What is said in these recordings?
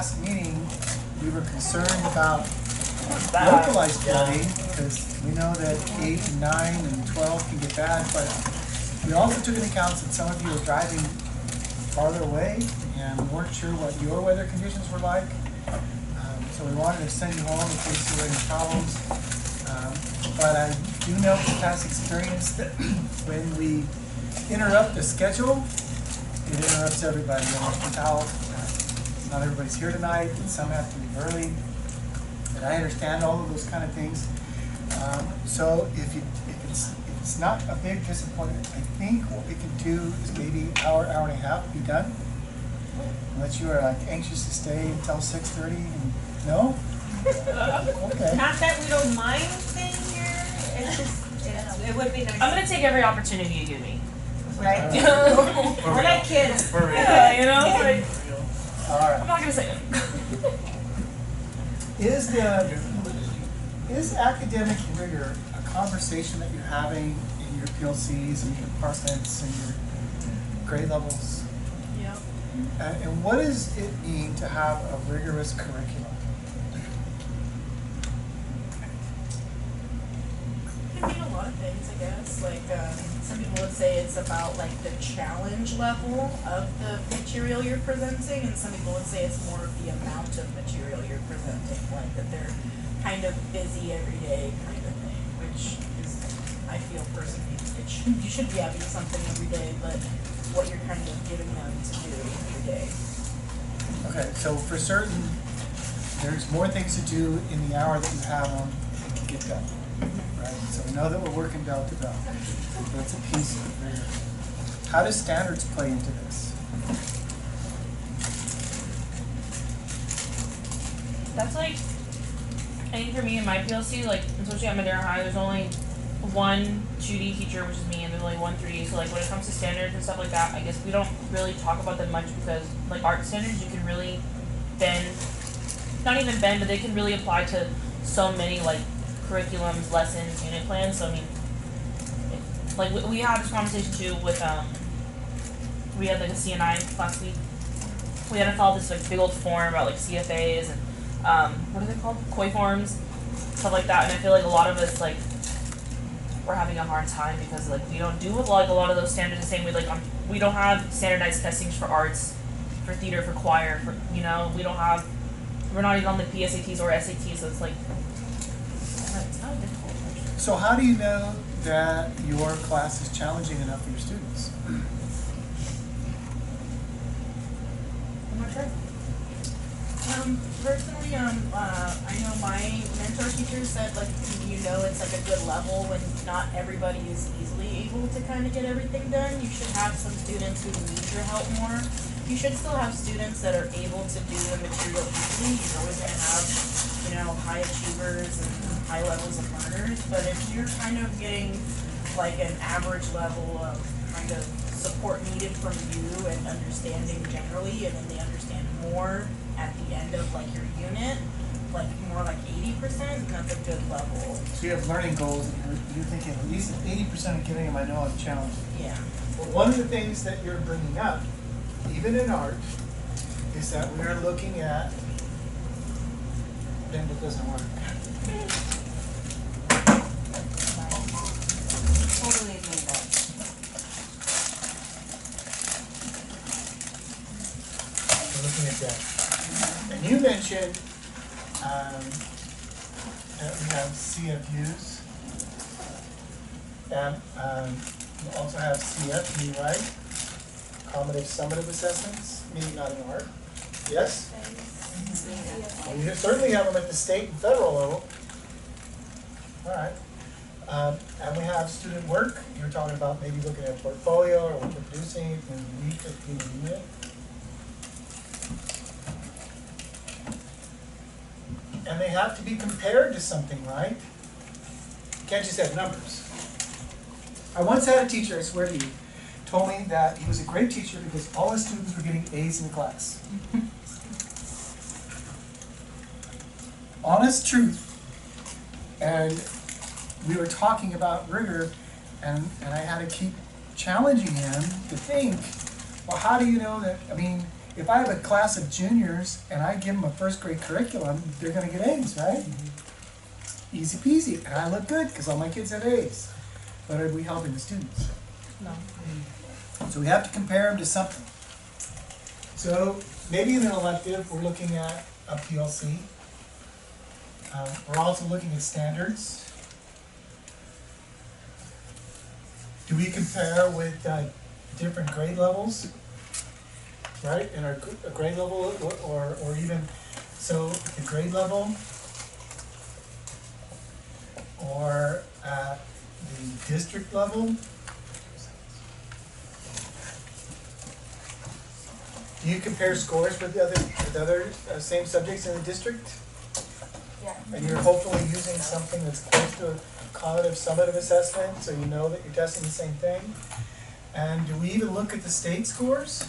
last meeting, we were concerned about localized flooding, because we know that 8, and 9, and 12 can get bad, but we also took into account that some of you are driving farther away and weren't sure what your weather conditions were like. So we wanted to send you home in case you had any problems. But I do know from past experience that when we interrupt the schedule, it interrupts everybody. You can tell not everybody's here tonight, and some have to leave early. And I understand all of those kind of things. So if it's not a big disappointment, I think what we can do is maybe hour and a half be done. Unless you are like anxious to stay until 6:30. No? Okay. Not that we don't mind staying here. It's just it would be nice. I'm gonna take every opportunity you give me. Right? Right. We're not kids. Yeah, you know, like All I'm right. not gonna say it. Is academic rigor a conversation that you're having in your PLCs and your departments and your grade levels? Yeah. And what does it mean to have a rigorous curriculum? It can mean a lot of things, I guess. Like some people would say it's about like the challenge level of the material you're presenting, and some people would say it's more of the amount of material you're presenting, like that they're kind of busy every day kind of thing, which is, I feel personally, you should be having something every day, but what you're kind of giving them to do every day. Okay, so for certain, there's more things to do in the hour that you have on to get done, right? So we know that we're working bell to bell. That's a piece of rigor. How does standards play into this? That's like, I think for me in my PLC, like especially at Madera High, there's only one 2D teacher, which is me, and there's only one 3D. So like when it comes to standards and stuff like that, I guess we don't really talk about them much because like art standards, you can really bend, not even bend, but they can really apply to so many like curriculums, lessons, unit plans. So I mean, like we had this conversation too with we had like a CNI last week. We had to follow this like big old form about like CFAs and what are they called? COI forms, stuff like that. And I feel like a lot of us like we're having a hard time because like we don't do like a lot of those standards the same way. Like we don't have standardized testings for arts, for theater, for choir, for we're not even on the PSATs or SATs. So it's like it's kind of difficult. Actually. So how do you know that your class is challenging enough for your students? I'm not sure. Personally, I know my mentor teacher said, like, you know, it's like a good level when not everybody is easily able to kind of get everything done. You should have some students who need your help more. You should still have students that are able to do the material easily. You're always going to have, you know, high achievers and high levels of learners. But if you're kind of getting like an average level of kind of support needed from you and understanding generally, and then they understand more at the end of like your unit, like more like 80%, that's a good level. So you have learning goals, and you're thinking at least 80% of giving them I know I'm challenging. Yeah. Well, one of the things that you're bringing up, even in art, is that we're looking at, then it doesn't work. Totally agree with that. We're looking at that. And you mentioned that we have CFUs, and we also have CFE, right? Cognitive summative assessments, meaning not in art. Yes? Well, you certainly have them at the state and federal level. All right. And we have student work. You were talking about maybe looking at a portfolio or what you're producing and unique to the unit. And they have to be compared to something, right? You can't just have numbers. I once had a teacher, I swear to you, told me that he was a great teacher because all his students were getting A's in class. Honest truth. And we were talking about rigor, and I had to keep challenging him to think, well, how do you know that, I mean, if I have a class of juniors and I give them a first grade curriculum, they're gonna get A's, right? Easy peasy, and I look good because all my kids have A's. But are we helping the students? No. So we have to compare them to something. So maybe in an elective, we're looking at a PLC. We're also looking at standards. Do we compare with different grade levels? Right, in our grade level or even, so the grade level or at the district level? Do you compare scores with other same subjects in the district? Yeah. And you're hopefully using something that's close to a cognitive summative assessment, so you know that you're testing the same thing? And do we even look at the state scores?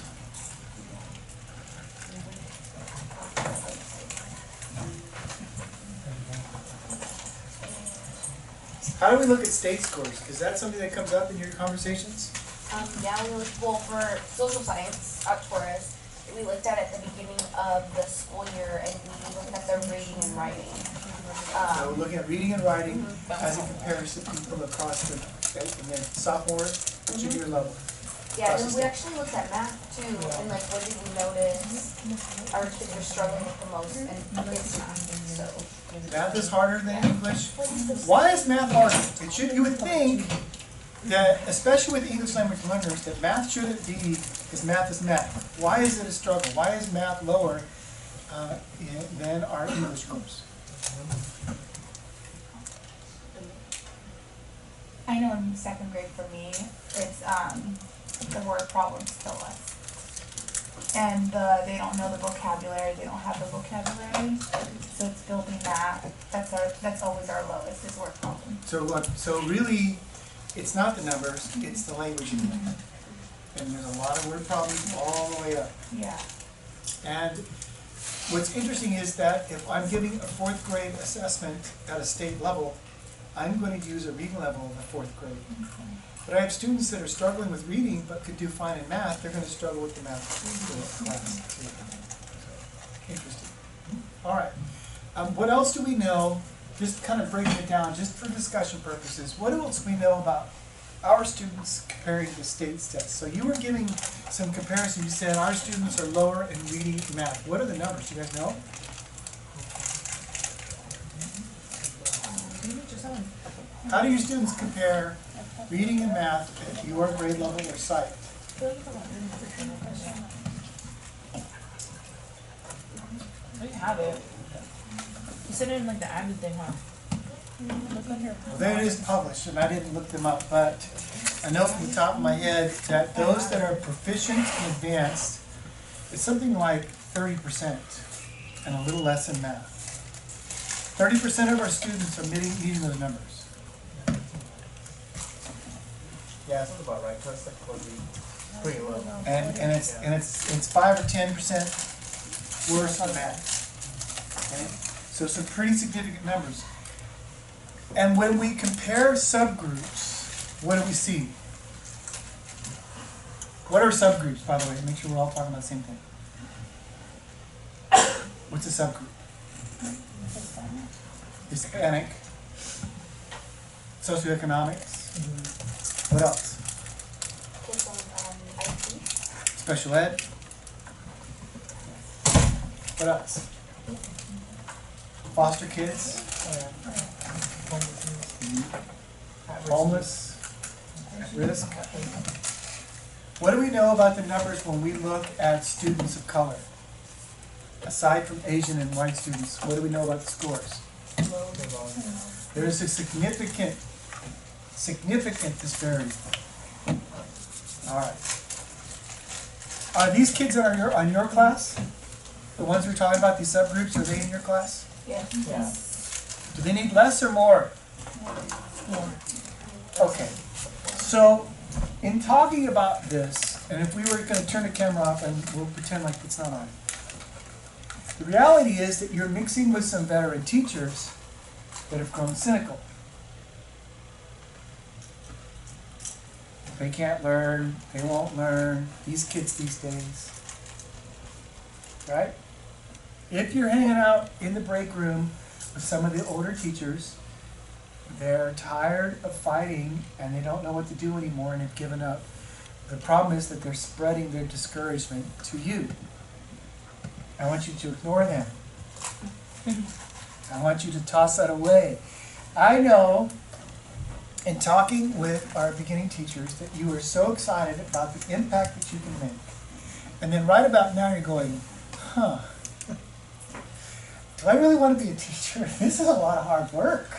How do we look at state scores? Because that's something that comes up in your conversations? Yeah, we looked, well, for social science at Torres, we looked at it at the beginning of the school year, and we looked at their reading and writing. So we're looking at reading and writing as it compares to people across the sophomore, junior level. Yeah, and then we actually looked at math too, and like, what did we notice our kids were struggling with the most, and it's math, so. Math is harder than English. Why is math harder? It should, you would think that, especially with English language learners, that math shouldn't be, because math is math. Why is it a struggle? Why is math lower than our English course? I know in second grade for me, it's the word problems kill us. And they don't know the vocabulary, they don't have the vocabulary, so it's building that. That's always our lowest, is word problem. So really, it's not the numbers, it's the language in it. And there's a lot of word problems all the way up. Yeah. And what's interesting is that if I'm giving a fourth grade assessment at a state level, I'm going to use a reading level in the fourth grade. But I have students that are struggling with reading but could do fine in math, they're going to struggle with the math class too. So, interesting. All right. What else do we know, just kind of breaking it down, just for discussion purposes, what else do we know about our students comparing to the state's test? So you were giving some comparison, you said our students are lower in reading and math. What are the numbers, do you guys know? How do your students compare reading and math at your grade level or site? I have it. You said it in like the avid thing, huh? Well, there it is published, and I didn't look them up, but I know from the top of my head that those that are proficient and advanced, it's something like 30% and a little less in math. 30% of our students are meeting those numbers. Yeah, that sounds about right. That's like pretty low. And it's 5 or 10% worse on math. Okay? So some pretty significant numbers. And when we compare subgroups, what do we see? What are subgroups, by the way, to make sure we're all talking about the same thing? What's a subgroup? Hispanic, socioeconomics. What else? Kids on IT. Special ed. What else? Foster kids. Homeless. At risk. What do we know about the numbers when we look at students of color? Aside from Asian and white students, what do we know about the scores? There is a significant disparity. All right. Are these kids that are on your class? The ones we're talking about, these subgroups, are they in your class? Yes. Do they need less or more? Okay. So, in talking about this, and if we were going to turn the camera off and we'll pretend like it's not on. The reality is that you're mixing with some veteran teachers that have grown cynical. They can't learn, they won't learn, these kids these days. right? If you're hanging out in the break room with some of the older teachers, they're tired of fighting and they don't know what to do anymore and have given up. The problem is that they're spreading their discouragement to you. I want you to ignore them. I want you to toss that away. I know, in talking with our beginning teachers, that you are so excited about the impact that you can make. And then right about now you're going, huh, do I really want to be a teacher? This is a lot of hard work.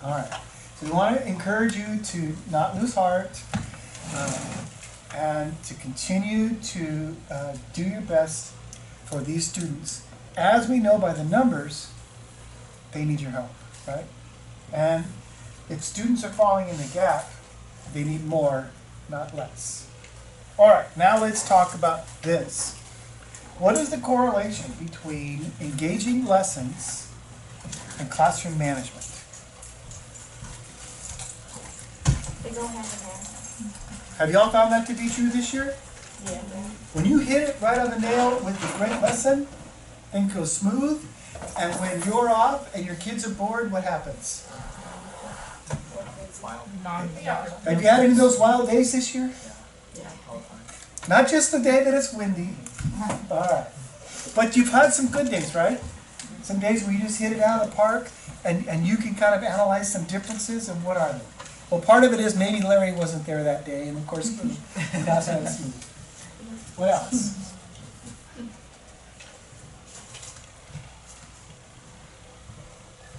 All right. So we want to encourage you to not lose heart and to continue to do your best for these students. As we know by the numbers, they need your help, right? And if students are falling in the gap, they need more, not less. All right, now let's talk about this. What is the correlation between engaging lessons and classroom management? They go hand in hand. Have y'all found that to be true this year? Yeah. When you hit it right on the nail with the great lesson, things go smooth. And when you're off and your kids are bored, what happens? Have you had any of those wild days this year? Not just the day that it's windy. All right. But you've had some good days, right? Some days where you just hit it out of the park and you can kind of analyze some differences, and what are they? Well, part of it is maybe Larry wasn't there that day, and of course, that's how it's smooth. What else?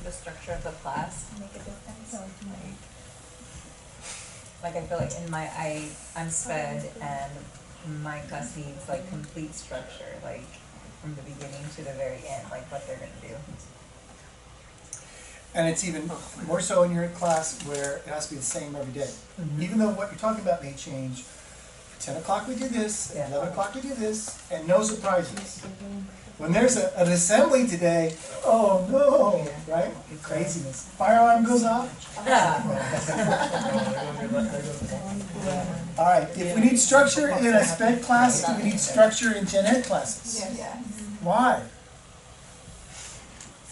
The structure of the class. Make a difference. Like I feel like in my, I'm sped and my class needs like complete structure, like from the beginning to the very end, like what they're gonna do. And it's even more so in your class where it has to be the same every day. Even though what you're talking about may change. 10 o'clock we do this, Yeah. 11 o'clock we do this, and no surprises. When there's an assembly today, oh no, right? Craziness. Fire alarm goes off. All right, if we need structure in a sped class, do we need structure in gen ed classes? Yes. Why?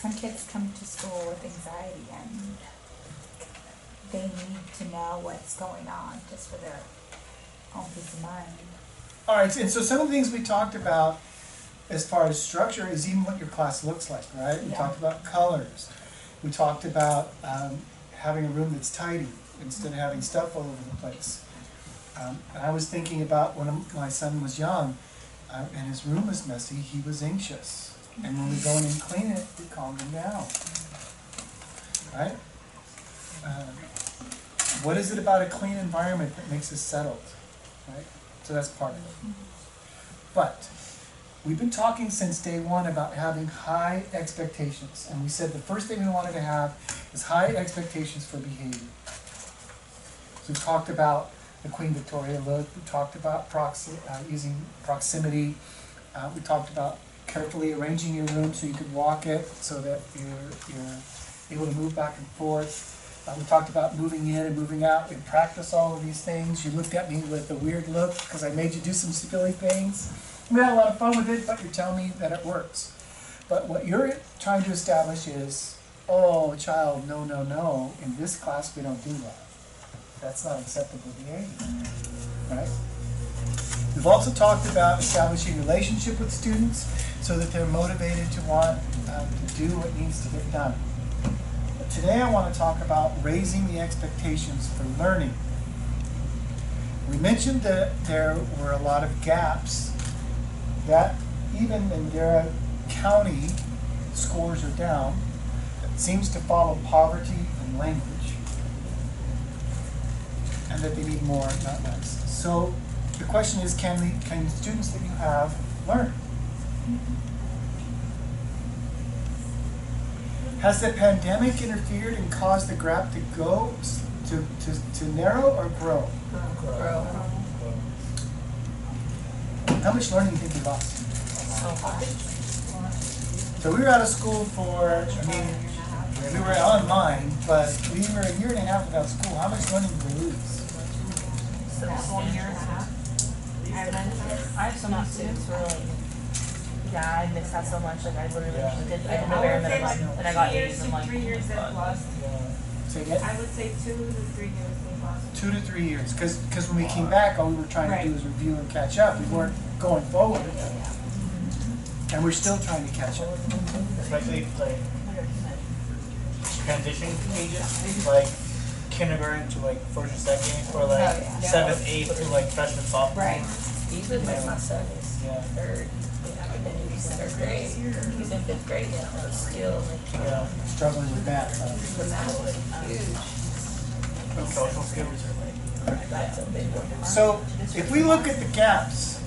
Some kids come to school with anxiety and they need to know what's going on just for their own peace of mind. All right, and so some of the things we talked about as far as structure is even what your class looks like, right? We Yeah. talked about colors. We talked about having a room that's tidy instead of having stuff all over the place. And I was thinking about when my son was young and his room was messy, he was anxious. And when we go in and clean it, we calm him down, right? What is it about a clean environment that makes us settled, right? So that's part of it. But we've been talking since day one about having high expectations. And we said the first thing we wanted to have is high expectations for behavior. So we talked about the Queen Victoria look. We talked about using proximity. We talked about carefully arranging your room so you could walk it so that you're able to move back and forth. We talked about moving in and moving out. We practiced all of these things. You looked at me with a weird look because I made you do some silly things. We had a lot of fun with it, but you're telling me that it works. But what you're trying to establish is, oh, child, no, no, no. In this class, we don't do that. That's not acceptable behavior, right? We've also talked about establishing relationship with students so that they're motivated to want to do what needs to get done. But today I want to talk about raising the expectations for learning. We mentioned that there were a lot of gaps that even in Madera County scores are down. That seems to follow poverty and language, and that they need more, not less. So the question is, can the students that you have learn? Has the pandemic interfered and caused the gap to go to narrow or grow? Grow. How much learning do you think we lost? So we were out of school for, we were online, but we were a year and a half without school. How much learning did we lose? 1.5 years. I have some students who are like, yeah, I missed that so much. Like I literally Yeah. just did. I did the bare minimum, and I got A's. I'm like, 3 years oh my they've God. lost. Say again? I would say 2 to 3 years they've lost. 2 to 3 years, because when we came back, all we were trying to do Right. was review and catch up. We weren't going forward. And we're still trying to catch up. Especially like transition ages, like kindergarten to like first or second, or like Oh, yeah. 7th, 8th to like freshman, sophomore. Right. Even like my son is Yeah. third, he's in third grade, he's in 5th grade now, but still Yeah. Struggling with math. the math is huge. And social skills are like. That's a big one. So if we look at the gaps,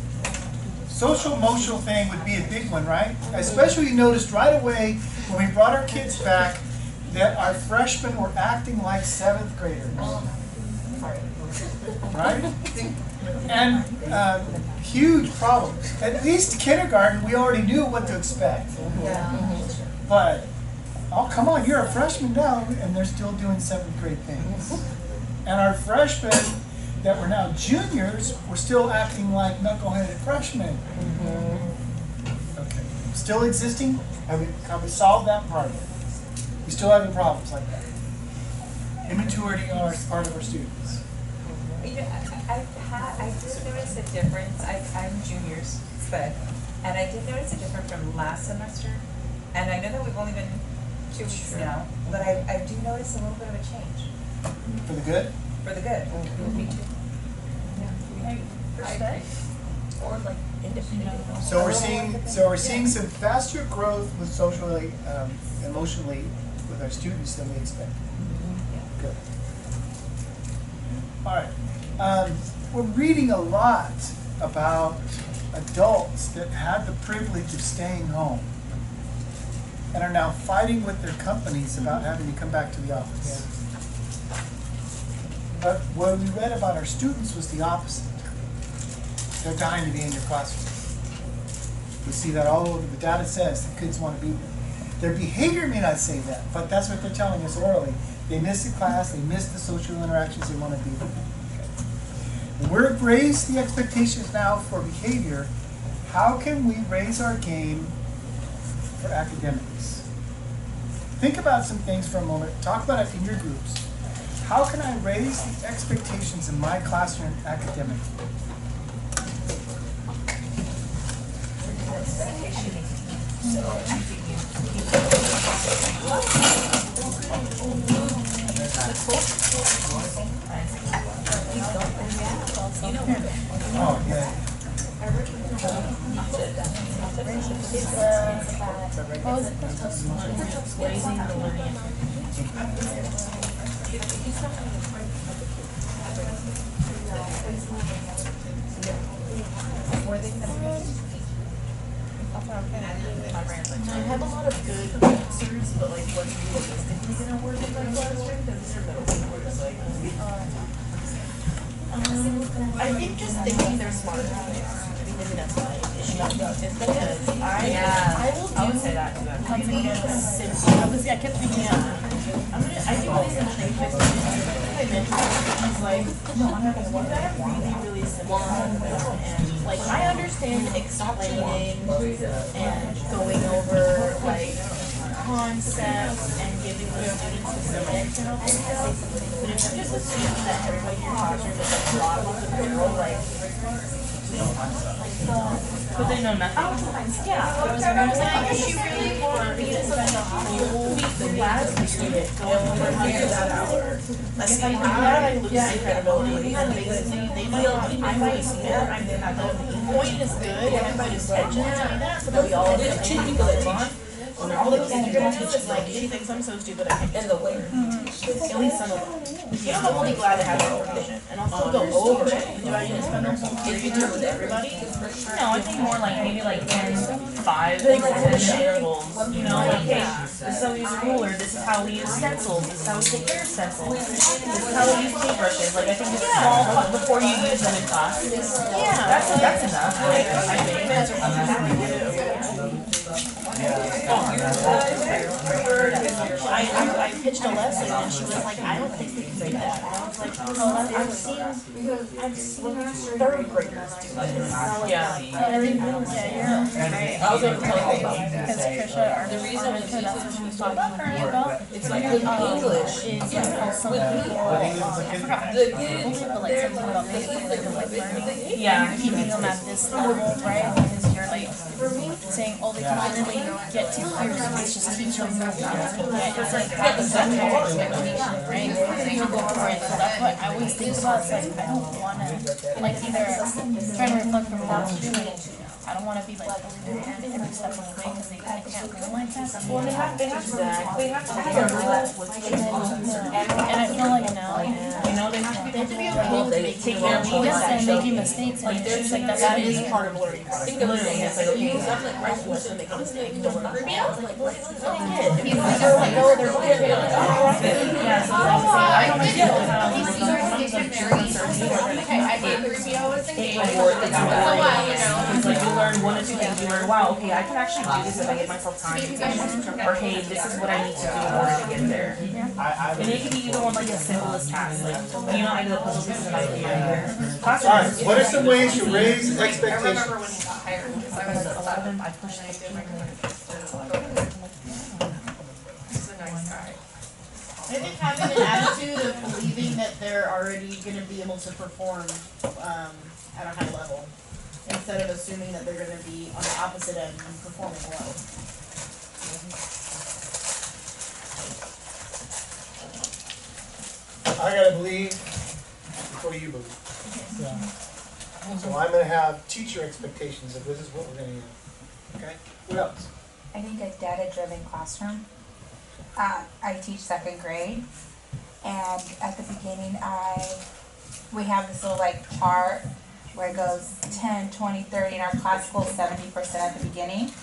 social emotional thing would be a big one, right? Especially you noticed right away when we brought our kids back that our freshmen were acting like 7th graders. Right? And huge problems. At least kindergarten, we already knew what to expect. But, oh, come on, you're a freshman now, and they're still doing 7th grade things. And our freshmen that were now juniors were still acting like knuckleheaded freshmen. Okay. Still existing? Have we solved that part of it? We still having problems like that. Immaturity are part of our students. You know, I did notice a difference. I'm juniors, but, and I did notice a difference from last semester. And I know that we've only been 2 weeks now, but I do notice a little bit of a change For the good? for the good. Me too. Or like independent. So we're seeing some faster growth with socially, emotionally with our students than we expected. Good. All right. We're reading a lot about adults that had the privilege of staying home and are now fighting with their companies about having to come back to the office. But what we read about our students was the opposite. They're dying to be in your classroom. We see that all over. The data says the kids want to be there. Their behavior may not say that, but that's what they're telling us orally. They miss the class, they miss the social interactions, they want to be there. Okay. We've raised the expectations now for behavior. How can we raise our game for academics? Think about some things for a moment. Talk about it in your groups. How can I raise the expectations in my classroom academically? Oh, yeah. Raising the learning. I have a lot of good answers, but like what's realistically gonna work in my classroom, because these are middle schoolers, like, I think just thinking they're smart maybe that's my issue. It's because I will do I would say that too. really simple, obviously I kept thinking, I do really simple things, like, I mentioned, he's like, you gotta really simple, and like, I understand explaining and going over like concepts and giving the students specifics and all that stuff, but if you just assume that everybody in your classroom is like bottom of the barrel, like, But they know nothing. yeah, I was like, if you really want me to spend a whole week the last student going over that hour, like if I do that, I lose my credibility, and they might not, I might see it, the point is good, everybody just mentioned to me that, so that we all have to be good. When all the kids are gonna teach us, like, she thinks I'm so stupid, I can't In the way. at least some of them. You know, I'm really glad to have that information, and I'll still go over it. Do I need to spend a whole period with everybody? No, I think more like maybe like 10, 5, 10 intervals. You know, like, hey, this is how we use a ruler, this is how we use stencils, this is how we take care of stencils, this is how we use paintbrushes. Like, I think it's small before you use them in class. Yeah. That's enough. Like, I think. I pitched a lesson and she was like, I don't think we can do that. And I was like, well, I've seen third graders do this. Yeah. I was able to tell you because Trisha, the reason mentor, that's what she was talking to me about. It's like with English is how some people, I forgot, but like some people don't think like the like learning. Yeah. Keeping them at this level, right? Because you're like saying, oh, they can really get to clear space, just teach them what they can get. It's like that's their expectation, right? You go for it. So that's what I always think about. It's like I don't want to, like either trying to reflect from that student. I don't want to be like bullying them every step of the way because they can't learn like that. Well, they have to have a rule. And I feel like now, You know, they have to be okay to take their yes, and making mistakes, and it's like that is part of learning. Think of literally, it's like, okay, Make a mistake. Don't worry. Like, no, they're good. yeah, so I don't it's like you learn one or two things. You learn, wow, okay, I can actually do this if I give myself time. Or hey, this is what I need to do in order to get there. And it can be even one like the simplest task, like you know, I do the puzzle pieces of idea. Alright, what are some ways to raise I expectations? remember when he got hired, because I was at 11, I pushed and I did my He's a nice guy. I think having an attitude of believing that they're already going to be able to perform at a high level, instead of assuming that they're going to be on the opposite end and performing low. I gotta believe before you believe. So I'm gonna have teacher expectations of this is what we're gonna do. Okay? What else? I think a data-driven classroom. I teach second grade, and at the beginning, we have this little like chart where it goes 10, 20, 30, and our class goes 70% at the beginning.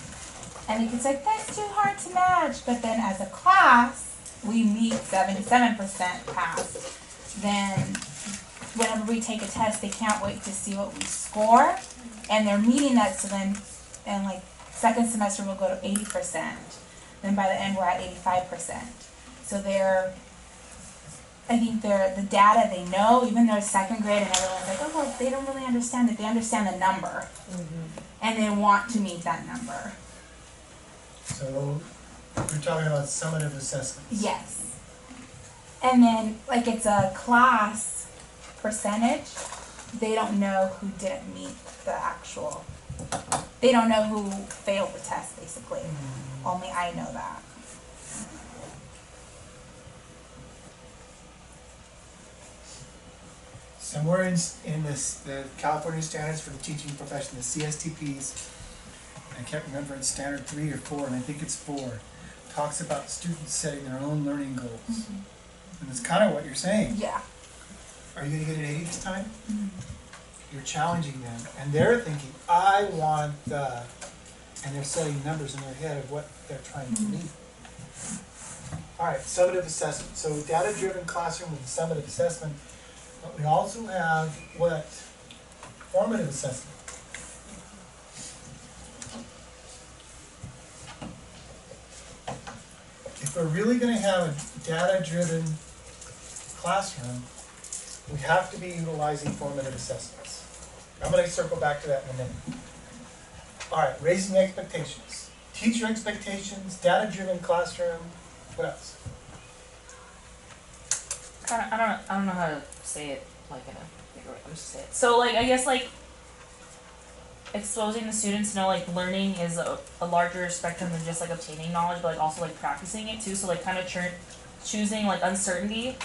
And the kid's like, that's too hard to match. But then as a class, we meet 77% pass. Then whenever we take a test, they can't wait to see what we score. And they're meeting that, so then, and like second semester we'll go to 80%. Then by the end we're at 85%. So I think the data they know, even though it's second grade and everyone's like, oh, well, they don't really understand it. They understand the number. And they want to meet that number. So we're talking about summative assessments. Yes. And then, like, it's a class percentage. They don't know who didn't meet the actual, they don't know who failed the test, basically. Only I know that. Somewhere in this, the California Standards for the Teaching Profession, the CSTPs, I can't remember, it's standard 3 or 4, and I think it's 4, talks about students setting their own learning goals. And it's kind of what you're saying. Yeah. Are you gonna get an 80 this time? You're challenging them, and they're thinking, I want the, and they're setting numbers in their head of what they're trying to meet. All right, summative assessment. So data-driven classroom with summative assessment, but we also have what? Formative assessment. If we're really gonna have a data-driven classroom, we have to be utilizing formative assessments. I'm going to circle back to that in a minute. All right, raising expectations. Teacher expectations, data-driven classroom, what else? I don't know how to say it like in a bigger way. I'm just say it. So like I guess like exposing the students to know like learning is a larger spectrum than just like obtaining knowledge, but like also like practicing it too. So like kind of choosing like uncertainty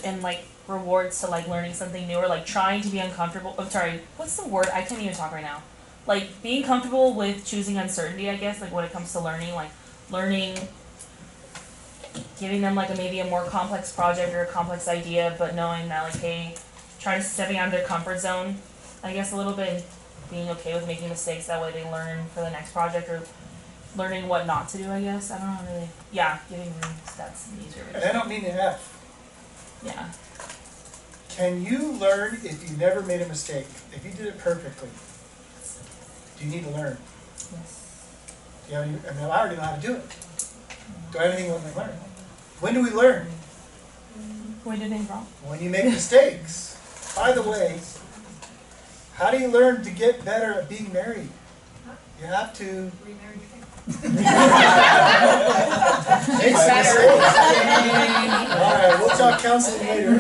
and like rewards to like learning something new, or like trying to be uncomfortable. I'm sorry, what's the word? I can't even talk right now. Like being comfortable with choosing uncertainty, I guess, like when it comes to learning, like learning, giving them like maybe a more complex project or a complex idea, but knowing that like, hey, trying to stepping out of their comfort zone, I guess a little bit, and being okay with making mistakes, that way they learn for the next project, or learning what not to do, I guess. I don't know really. Yeah, giving them that's the easier way. And I don't mean an F. Yeah. Can you learn if you never made a mistake? If you did it perfectly, do you need to learn? Yes. You know, I already know how to do it. Do I have anything I want to learn? When do we learn? We did things wrong. When you make mistakes. By the way, how do you learn to get better at being married? You have to make some mistakes. Alright, we'll talk counseling later.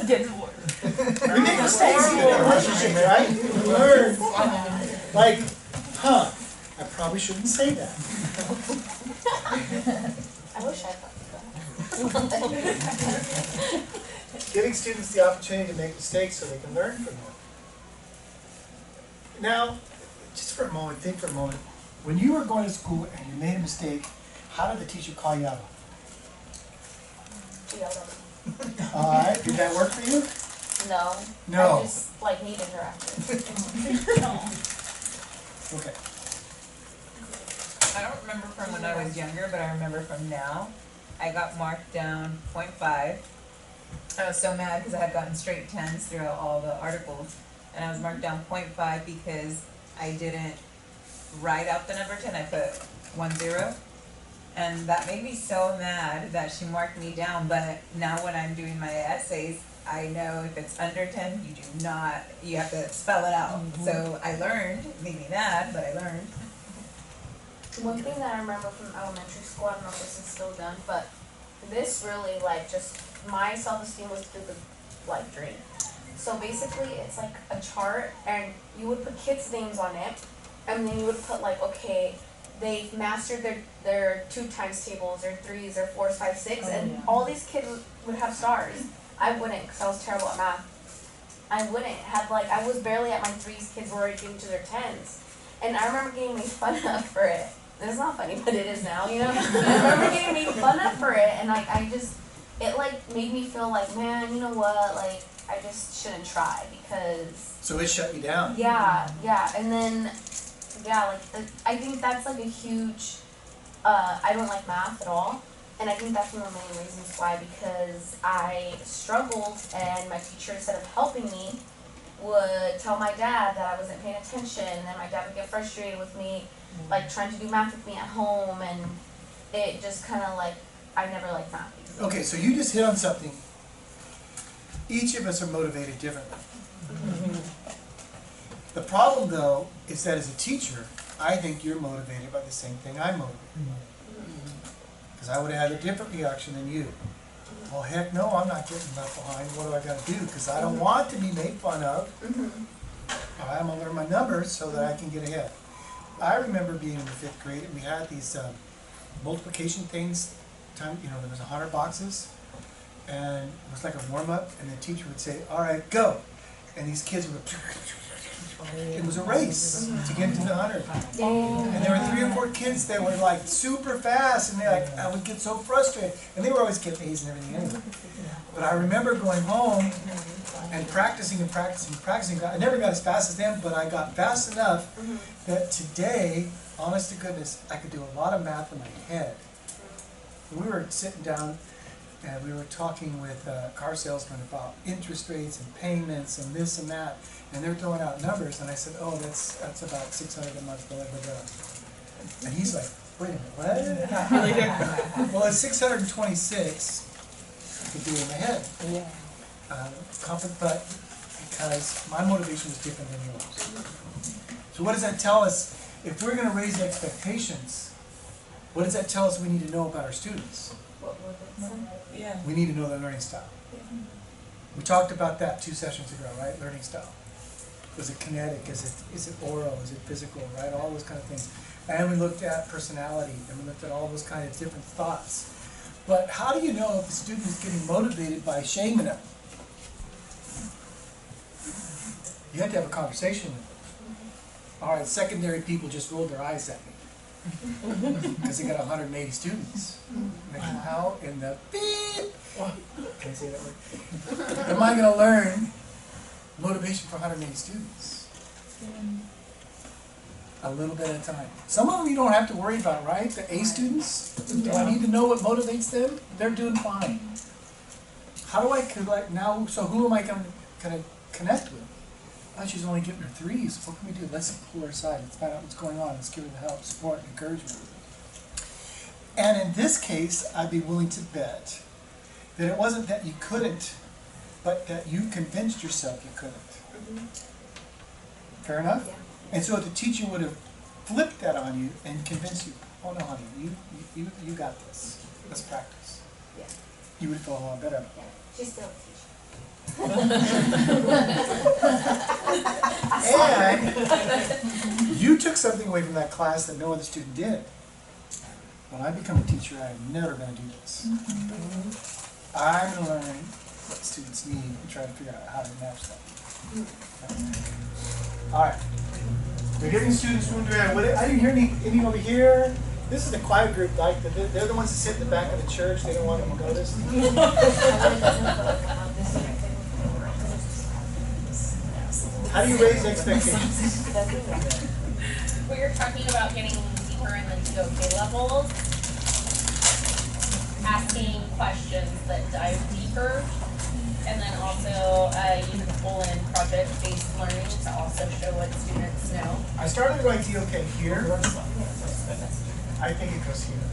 Get divorced. We make mistakes in a relationship, right? We learn, like, I probably shouldn't say that. I wish I thought that. Giving students the opportunity to make mistakes so they can learn from them. Now, just for a moment, think for a moment. When you were going to school and you made a mistake, how did the teacher call you out? Alright, did that work for you? No. No. I just like hated her after. Okay. I don't remember from when I was younger, but I remember from now. I got marked down 0.5. I was so mad because I had gotten straight 10s throughout all the articles. And I was marked down 0.5 because I didn't write out the number 10. I put 10. And that made me so mad that she marked me down. But now when I'm doing my essays, I know if it's under 10, you have to spell it out. So I learned, it made me mad, but I learned. One thing that I remember from elementary school, I don't know if this is still done, but this really like just my self-esteem was through the like drain. So basically it's like a chart and you would put kids' names on it and then you would put like, okay, they've mastered their 2 times tables, their 3s, their 4s, 5, 6, and all these kids would have stars. I wouldn't because I was terrible at math. I wouldn't have I was barely at my 3s, kids were already getting to their 10s. And I remember getting made fun of for it. And it's not funny, but it is now, you know? I remember getting made fun of for it and it made me feel like, man, you know what, like I just shouldn't try because So it shut you down. yeah, and then I think that's like a huge I don't like math at all. And I think that's one of the main reasons why, because I struggled and my teacher, instead of helping me, would tell my dad that I wasn't paying attention, and then my dad would get frustrated with me, like trying to do math with me at home, and it just kind of I never liked math. Okay, so you just hit on something. Each of us are motivated differently. The problem though is that as a teacher, I think you're motivated by the same thing I'm motivated by. Because I would have had a different reaction than you. Well, heck no, I'm not getting left behind. What do I got to do? Because I don't want to be made fun of. I'm going to learn my numbers so that I can get ahead. I remember being in the 5th grade and we had these multiplication things. There was 100 boxes. And it was like a warm-up. And the teacher would say, all right, go. And these kids would... It was a race to get to the 100. And there were 3 or 4 kids that were like super fast, and I would get so frustrated. And they were always getting A's and everything anyway. But I remember going home and practicing. I never got as fast as them, but I got fast enough that today, honest to goodness, I could do a lot of math in my head. We were sitting down and we were talking with a car salesman about interest rates and payments and this and that. And they're throwing out numbers, and I said, oh, that's about 600 a month, blah, blah, blah. And he's like, wait a minute, what? Well, it's 626, I could do it in my head. But because my motivation was different than yours. So what does that tell us? If we're going to raise expectations, what does that tell us we need to know about our students? We need to know their learning style. We talked about that 2 sessions ago, right? Learning style. Was it kinetic? Is it oral? Is it physical? Right? All those kind of things. And we looked at personality, and we looked at all those kind of different thoughts. But how do you know if the student is getting motivated by shaming them? You have to have a conversation with them. All right, secondary people just rolled their eyes at me because they got 180 students. Like, how in the beep? Can I say that word? Am I going to learn motivation for 180 students? A little bit at a time. Some of them you don't have to worry about, right? The A students, do I need to know what motivates them? They're doing fine. How do I collect now? So who am I going to connect with? Oh, she's only getting her 3s. What can we do? Let's pull her aside. Let's find out what's going on. Let's give her the help, support, and encouragement. And in this case, I'd be willing to bet that it wasn't that you couldn't, but that you convinced yourself you couldn't. Fair enough? Yeah. And so the teacher would have flipped that on you and convinced you, oh no honey, you got this. Let's practice. Yeah. You would feel a lot better. Yeah. She's still a teacher. And you took something away from that class that no other student did. When I become a teacher, I'm never going to do this. I'm going to learn what students need and try to figure out how to match that. All right. They're giving students room to add. I didn't hear any over here. This is the quiet group. Like they're the ones that sit in the back of the church. They don't want them to notice. How do you raise expectations? We were talking about getting deeper in the DOK levels, asking questions that dive deeper, and then also you can pull in project-based learning to also show what students know. I started going DOK here. I think it goes here.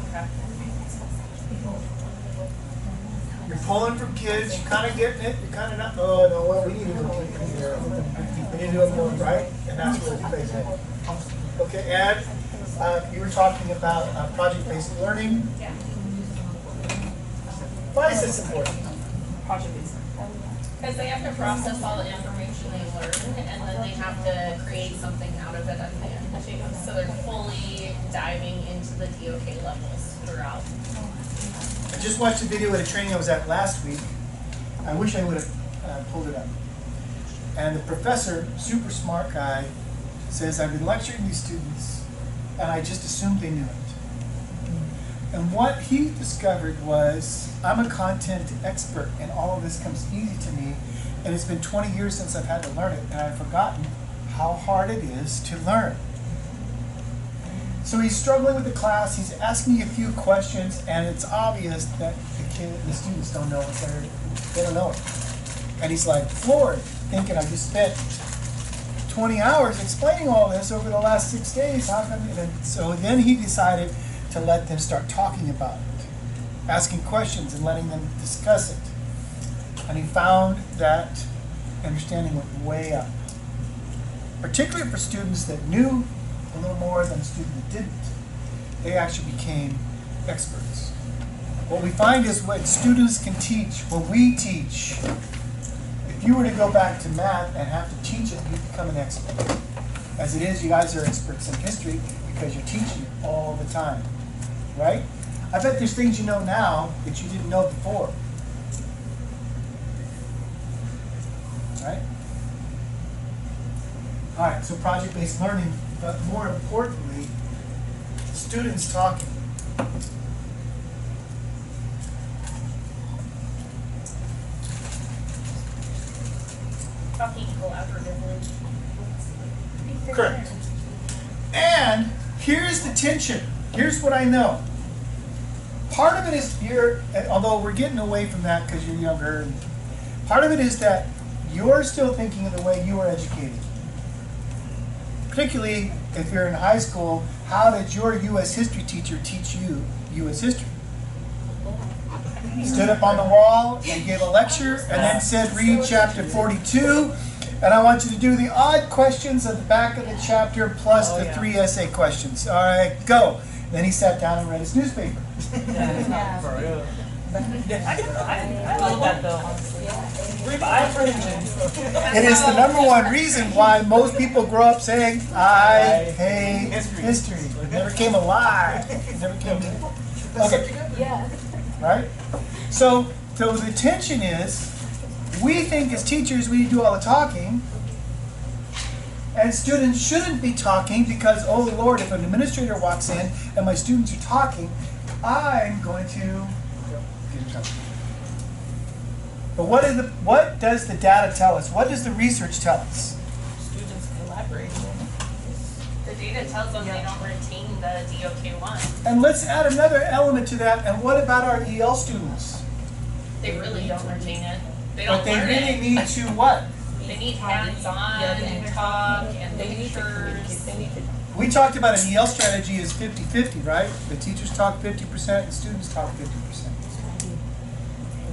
Okay. You're pulling from kids, you're kind of getting it, you're kind of not, oh, no, well, we need to do it here. We need to do it more, right? And that's where it plays in. Okay, Ed, you were talking about project-based learning. Yeah. Why is this important? Project-based. Because they have to process all the information they learn, and then they have to create something out of it at the end too. So they're fully diving into the DOK levels throughout. I just watched a video at a training I was at last week. I wish I would have pulled it up. And the professor, super smart guy, says, I've been lecturing these students, and I just assumed they knew it. And what he discovered was, I'm a content expert, and all of this comes easy to me, and it's been 20 years since I've had to learn it, and I've forgotten how hard it is to learn. So he's struggling with the class, he's asking me a few questions, and it's obvious that the students don't know what they don't know it. And he's like floored, thinking I just spent 20 hours explaining all this over the last 6 days. How come? And so then he decided to let them start talking about it, asking questions and letting them discuss it. And he found that understanding went way up, particularly for students that knew a little more than a student that didn't. They actually became experts. What we find is when students can teach, when we teach, if you were to go back to math and have to teach it, you become an expert. As it is, you guys are experts in history because you're teaching it all the time, right? I bet there's things you know now that you didn't know before, right? All right, so project-based learning, but more importantly, students talking. Talking collaboratively. Correct. And here's the tension. Here's what I know. Part of it is although we're getting away from that because you're younger, part of it is that you're still thinking of the way you were educated. Particularly if you're in high school, how did your U.S. history teacher teach you U.S. history? Stood up on the wall and gave a lecture and then said, read chapter 42, and I want you to do the odd questions at the back of the chapter plus the 3 essay questions. All right, go. And then he sat down and read his newspaper. For real. I love that though. It is the #1 reason why most people grow up saying, I hate history. It never came alive. It never came okay. Yeah. Right? So the tension is, we think as teachers we do all the talking, and students shouldn't be talking because, oh Lord, if an administrator walks in and my students are talking, I'm going to get in trouble. But what does the data tell us? What does the research tell us? Students collaborate. The data tells them they don't retain the DOK1. And let's add another element to that. And what about our EL students? They really don't retain it. They don't But they learn really it. need to what? They need hands-on and talk and pictures. We talked about an EL strategy is 50-50, right? The teachers talk 50%, the students talk 50%.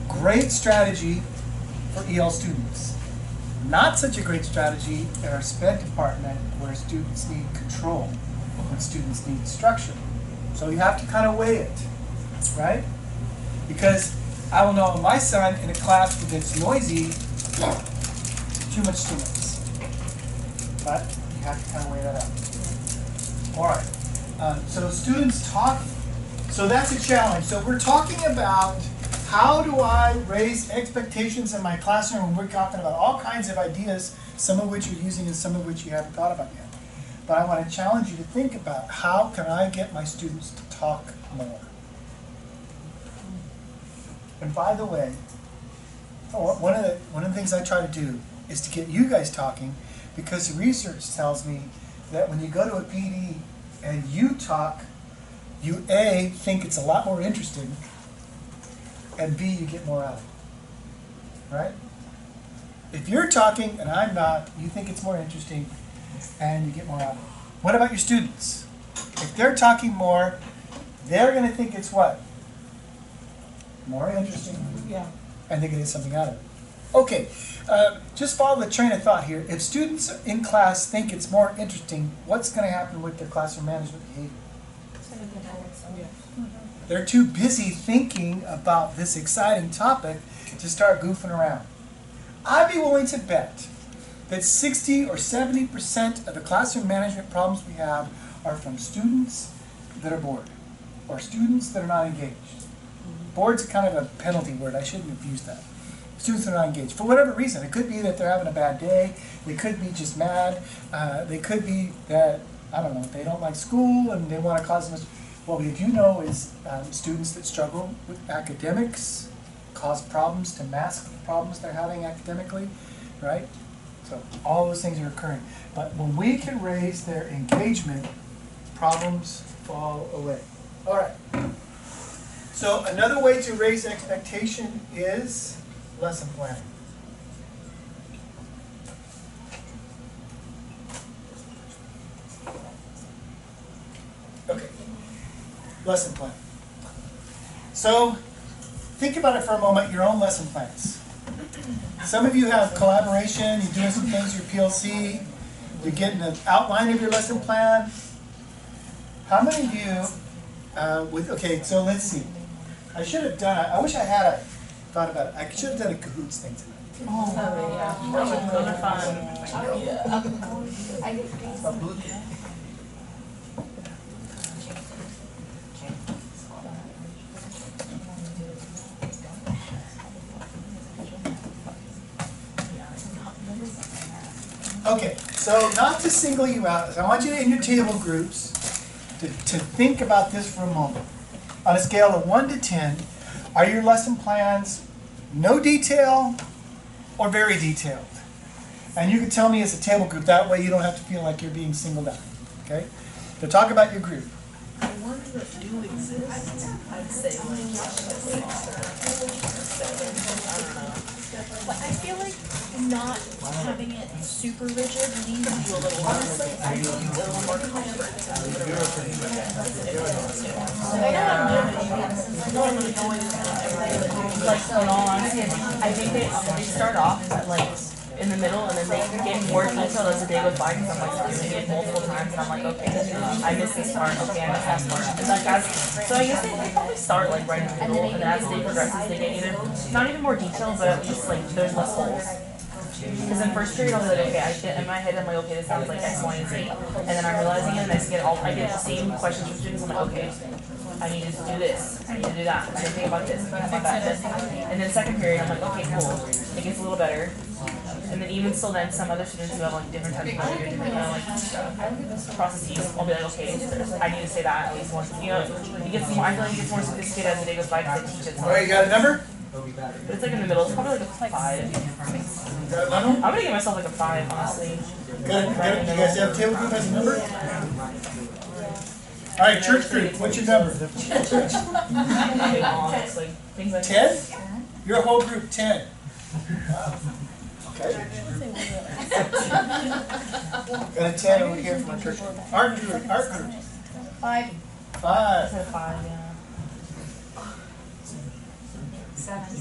Great strategy for EL students. Not such a great strategy in our SPED department where students need control, when students need structure. So you have to kind of weigh it, right? Because I will know my son in a class that's noisy, too much stimulus. But you have to kind of weigh that out. All right, so students talk, so that's a challenge. So we're talking about how do I raise expectations in my classroom, and we're talking about all kinds of ideas, some of which you're using and some of which you haven't thought about yet. But I want to challenge you to think about how can I get my students to talk more? And by the way, one of the things I try to do is to get you guys talking, because the research tells me that when you go to a PD and you talk, you A, think it's a lot more interesting, and B, you get more out of it, right? If you're talking and I'm not, you think it's more interesting and you get more out of it. What about your students? If they're talking more, they're going to think it's what? More interesting. Yeah. And they're going to get something out of it. Okay, just follow the train of thought here. If students in class think it's more interesting, what's going to happen with their classroom management behavior? They're too busy thinking about this exciting topic to start goofing around. I'd be willing to bet that 60 or 70% of the classroom management problems we have are from students that are bored or students that are not engaged. Bored's kind of a penalty word. I shouldn't have used that. Students that are not engaged. For whatever reason. It could be that they're having a bad day. They could be just mad. They could be that, I don't know, they don't like school and they want to cause them. What we do know is students that struggle with academics cause problems to mask the problems they're having academically, right? So all those things are occurring. But when we can raise their engagement, problems fall away. All right. So another way to raise expectation is lesson planning. Okay. Lesson plan. So think about it for a moment, your own lesson plans. Some of you have collaboration, you're doing some things with your PLC, you're getting an outline of your lesson plan. How many of you, okay, so let's see. I should have done, I wish I had thought about it. I should have done a Kahoots thing tonight. Oh, yeah. That was really fun. Okay, so not to single you out, I want you to, in your table groups, to think about this for a moment. On a scale of 1 to 10, are your lesson plans no detail or very detailed? And you can tell me as a table group, that way you don't have to feel like you're being singled out, okay? So talk about your group. The ones that do exist, I'd say like 6 or 7, I don't know. But I feel like not having it super rigid leaves you a little, honestly, I feel a little more comfort. Like, in all honesty, I think they start off at like in the middle and then they get more detailed as the day goes by because I'm like doing it multiple times and I'm like, okay, I missed this part, okay, I missed that part. And like so I guess they probably start like right in the middle and then as the day progresses they get either not even more detailed but at least like there's less holes. Because in first period I'll be like, okay, in my head I'm like, okay, this sounds like X, Y, and Z. And then I'm realizing it and I get the same questions from students. I'm like, okay, I need to do this, I need to do that, I need to think about this, think about that. And then second period I'm like, okay, cool, it gets a little better. And then even still then some other students who have like different types of behavior, different kind of like processes, I'll be like, okay, I need to say that at least once. You know, it gets more, I feel like it gets more sophisticated as the day goes by because I teach it. All right, you got a number? But it's like in the middle, it's probably like a 5. Got a number? I'm gonna give myself like a 5, honestly. Got it. You guys have a table group as a number? All right, church group, what's your number? Things like 10? Your whole group 10. Wow. Okay. Got a 10 over here from our church. Art group. 5. 5. said 5, yeah. 7.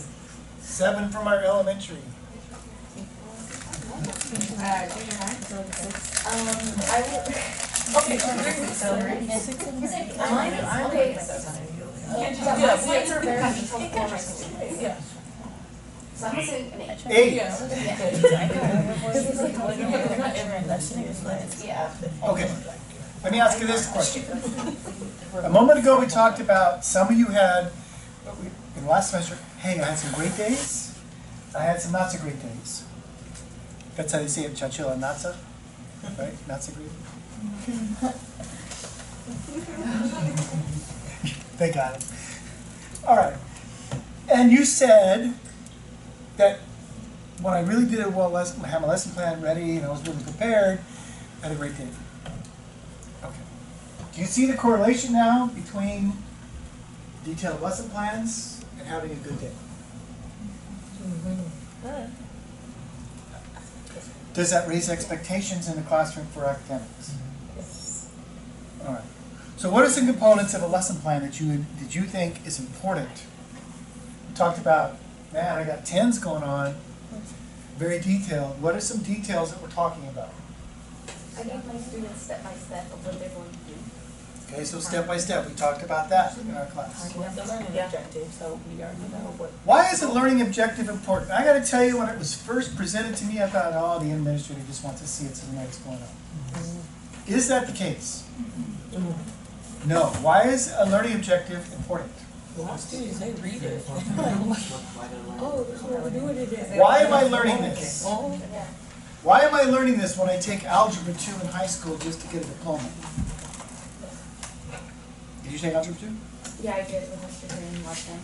7 from our elementary. Junior high? I would. Okay, Mine is, okay. Yeah, my grades are very detailed for my students. Yeah. So I'm gonna say an 8. 8. Yeah. Okay. Let me ask you this question. A moment ago we talked about some of you had, in the last semester, hey, I had some great days, I had some not so great days. That's how they say it, Chachila Natsa, right? Not so great. They got it. All right. And you said that when I really did a well lesson, I had my lesson plan ready and I was really prepared, I had a great day. Okay. Do you see the correlation now between detailed lesson plans and having a good day? Does that raise expectations in the classroom for academics? All right. So what are some components of a lesson plan that you think is important? We talked about, man, I got 10s going on, very detailed. What are some details that we're talking about? I gave my students step by step of what they're going to do. Okay, so step by step, we talked about that in our class. We have the learning objective, so we already know what. Why is a learning objective important? I gotta tell you, when it was first presented to me, I thought, oh, the administrator just wants to see it so they know what's going on. Is that the case? No. Why is a learning objective important? Well, students, they read it. Oh, that's what we're doing today. Why am I learning this? Oh, Yeah. Why am I learning this when I take Algebra 2 in high school just to get a diploma? Did you take Algebra 2? Yeah, I did with Mr. Green last time.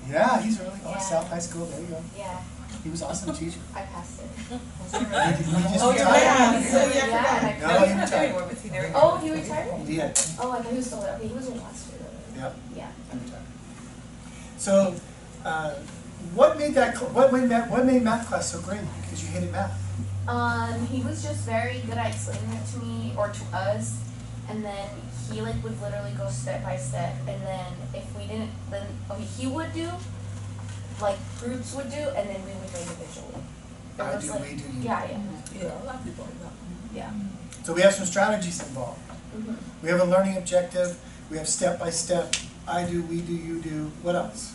Yeah, he's really, oh, Yeah. South High School, there you go. Yeah, He was an awesome teacher. I passed it. He just Oh, retired. Yeah, and No, I he retired. Oh, he retired? He did. Oh, I thought he was still there. Okay, he was in last year though. Yep. Yeah. He retired. So, what made math class so great? Because you hated math. He was just very good at explaining it to me or to us, and then he like would literally go step by step, and then if we didn't, then okay, he would do, like groups would do, and then we would do individually. It I was do, like, we do, you yeah, do. yeah, a lot of people know. yeah. So we have some strategies involved. Mm-hmm. We have a learning objective. We have step by step. I do, we do, you do. What else?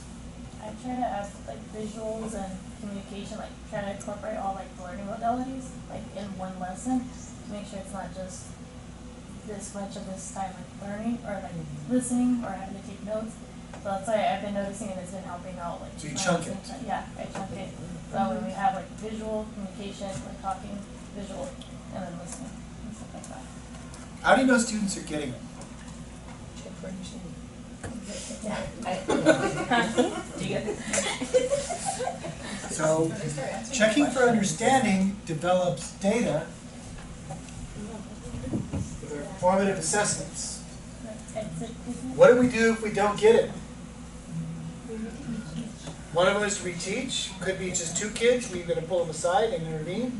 I try to add like visuals and communication, like try to incorporate all like learning modalities like in one lesson to make sure it's not just this much of this time like learning or like listening or having to take notes. So that's why I've been noticing and it's been helping out like. So you chunk it. Yeah, I chunk it. So when we have like visual communication, like talking, visual, and then listening and stuff like that. How do you know students are getting it? Check for understanding. Do you get it? So, checking for understanding develops data with our formative assessments. What do we do if we don't get it? One of us reteach, could be just 2 kids, we're going to pull them aside and intervene.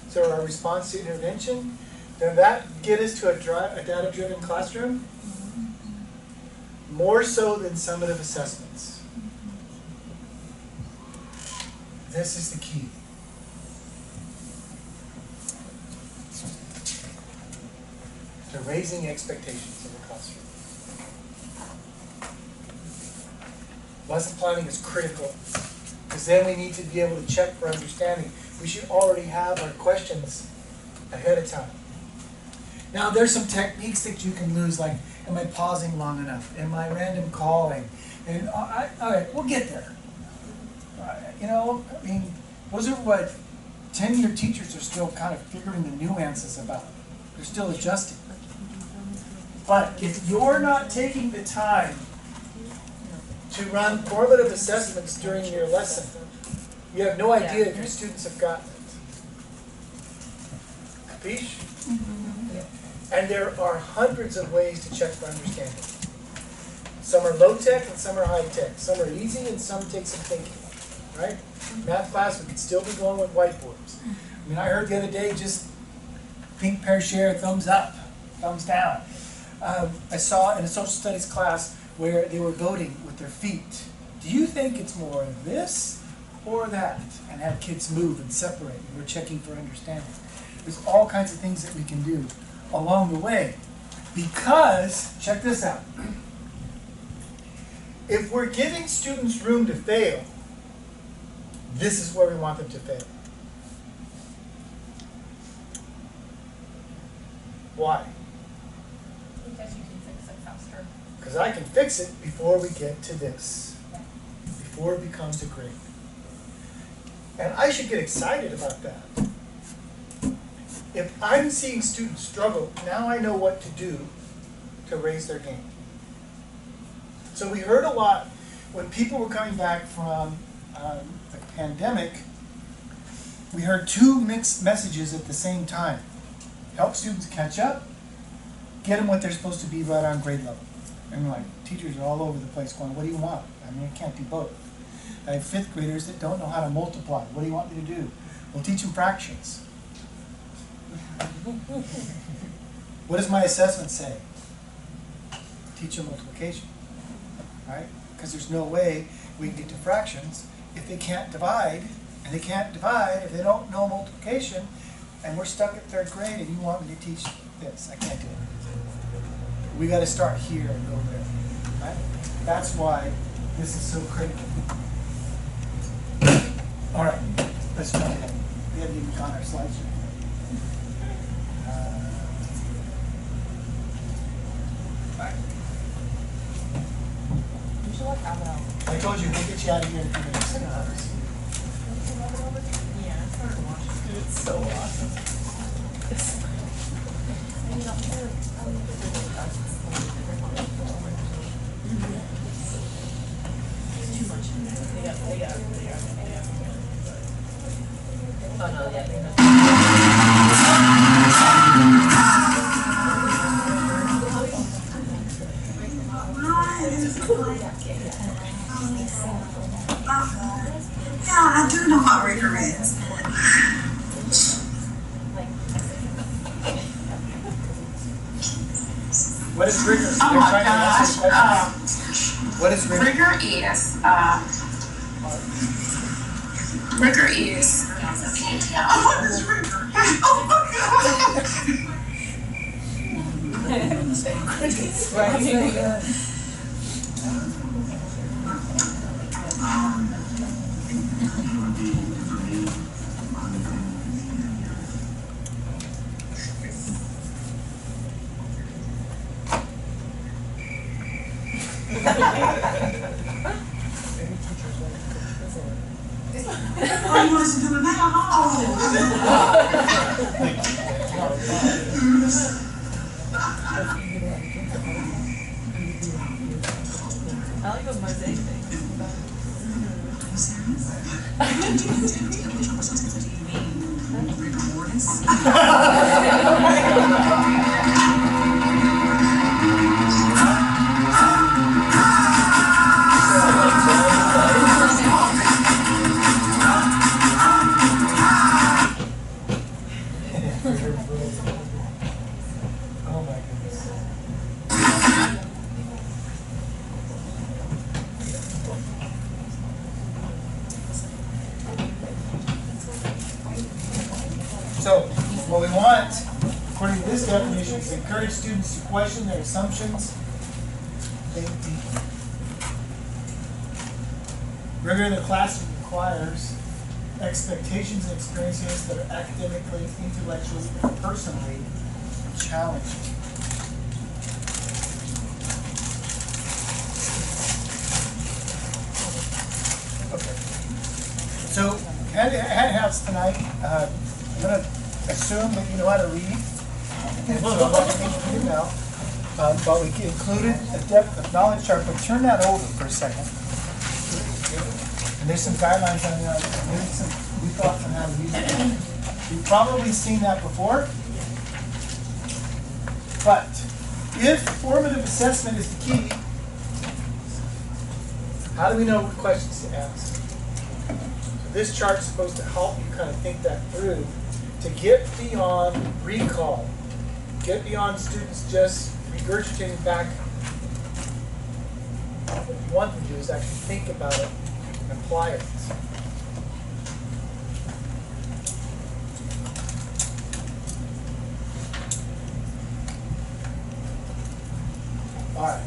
So our response to intervention, then that get us to a data-driven classroom, more so than summative assessments. This is the key. To raising expectations in the classroom. Lesson planning is critical, because then we need to be able to check for understanding. We should already have our questions ahead of time. Now there's some techniques that you can lose, like, am I pausing long enough? Am I random calling? And all right, we'll get there. You know, I mean, those are what 10-year teachers are still kind of figuring the nuances about. They're still adjusting. But if you're not taking the time to run formative assessments during your lesson, you have no idea if your students have gotten it. Capiche? And there are hundreds of ways to check for understanding. Some are low-tech and some are high-tech. Some are easy and some take some thinking, right? Math class, we could still be going with whiteboards. mean, I heard the other day, just pink pear share, thumbs up, thumbs down. I saw in a social studies class where they were voting with their feet. Do you think it's more this or that? And have kids move and separate. And we're checking for understanding. There's all kinds of things that we can do along the way. Because, check this out. If we're giving students room to fail, this is where we want them to fail. Why? Because you can fix it faster. Because I can fix it before we get to this. Before it becomes a grade. And I should get excited about that. If I'm seeing students struggle, now I know what to do to raise their game. So we heard a lot when people were coming back from the pandemic. We heard two mixed messages at the same time. Help students catch up, get them what they're supposed to be right on grade level. And like, teachers are all over the place going, what do you want? I mean, I can't do both. I have fifth graders that don't know how to multiply. What do you want me to do? We'll teach them fractions. What does my assessment say? Teach them multiplication, right? Because there's no way we can get to fractions if they can't divide, and they can't divide if they don't know multiplication, and we're stuck at third grade and you want me to teach this. I can't do it. We got to start here and go there, right? That's why this is so critical. All right, let's jump ahead. We haven't even gone our slides yet. You should like have it out. I told you, we'll get you out of here in a few minutes. Yeah, I started watching it. It's so awesome. Oh no, yeah, they're not. Yeah, I do know what rigor is. What is rigor? Oh They're my trying to answer the gosh. question. What is rigor? Rigor is, what is rigor? Oh my God. Oh, you want us to do it now? I like those mosaic things. Oh my goodness. So, what we want, according to this definition, is to encourage students to question their assumptions, think deeply. Rigor in the classroom requires expectations and experiences that are academically, intellectually, and personally challenging. Okay. So, handouts tonight. I'm going to assume that you know how to read. And so I'm not going to read it now. But we included a depth of knowledge chart. But turn that over for a second. And there's some guidelines on there. Maybe some new thoughts on how to use it. You've probably seen that before. But if formative assessment is the key, how do we know what questions to ask? So this chart is supposed to help you kind of think that through. to get beyond recall, get beyond students just regurgitating back. What you want them to do is actually think about it and apply it. All right.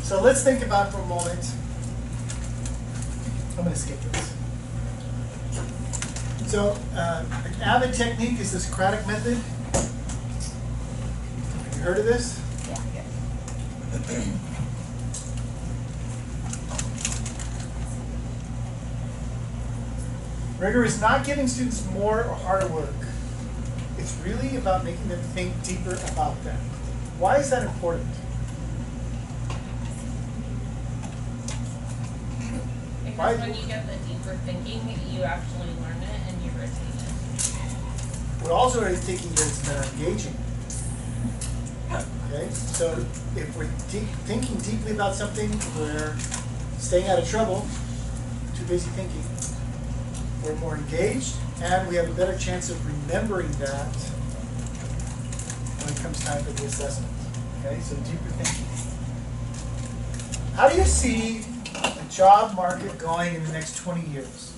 So let's think about for a moment. I'm going to skip this. So, an Avid technique is the Socratic method. Have you heard of this? Rigor is not giving students more or harder work. It's really about making them think deeper about that. Why is that important? Because when you get the deeper thinking, you actually learn it and you retain it. We're also already thinking that it's better engaging. Okay, so if we're thinking deeply about something, we're staying out of trouble, too busy thinking. We're more engaged, and we have a better chance of remembering that when it comes time for the assessment. Okay, so deeper thinking. How do you see the job market going in the next 20 years?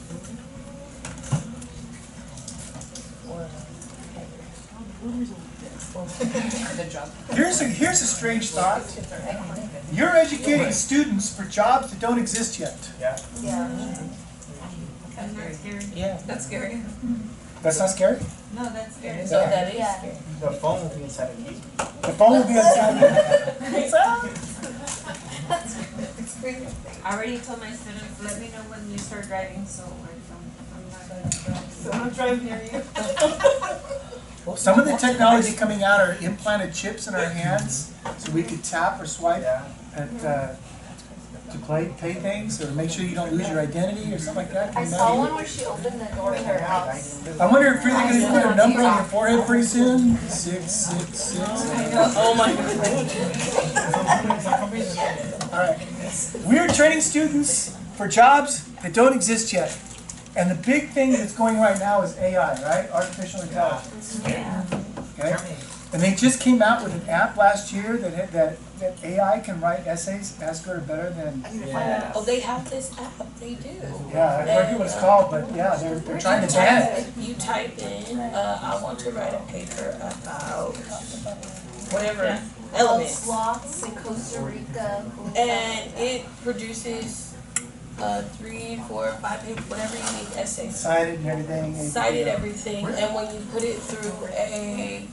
Here's a strange thought. You're educating students for jobs that don't exist yet. Yeah. That's scary. Yeah. That's scary. That's not scary? No, that's scary. So that is Yeah. scary. The phone will be inside of you. The phone will be inside I already told my students, let me know when you start driving, so I'm not gonna drive. So I'm driving near you. Some of the technology coming out are implanted chips in our hands, so we could tap or swipe at to pay things, or make sure you don't lose your identity or something like that. Can I you saw imagine? one where she opened the door to her house. I wonder if really going to put a number on your forehead pretty soon. 666. Oh my God. All right. We're training students for jobs that don't exist yet. And the big thing that's going right now is AI, right? Artificial intelligence. Okay? And they just came out with an app last year that AI can write essays as good or better than. Yeah. Oh, they have this app. They do. Yeah, I forget what it's called, but yeah, they're trying to ban it. You type in, I want to write a paper about whatever element, Sloths in Costa Rica. and it produces 3, 4, 5 paper, whatever you need, essays. Cited and everything. Cited everything, and when you put it through a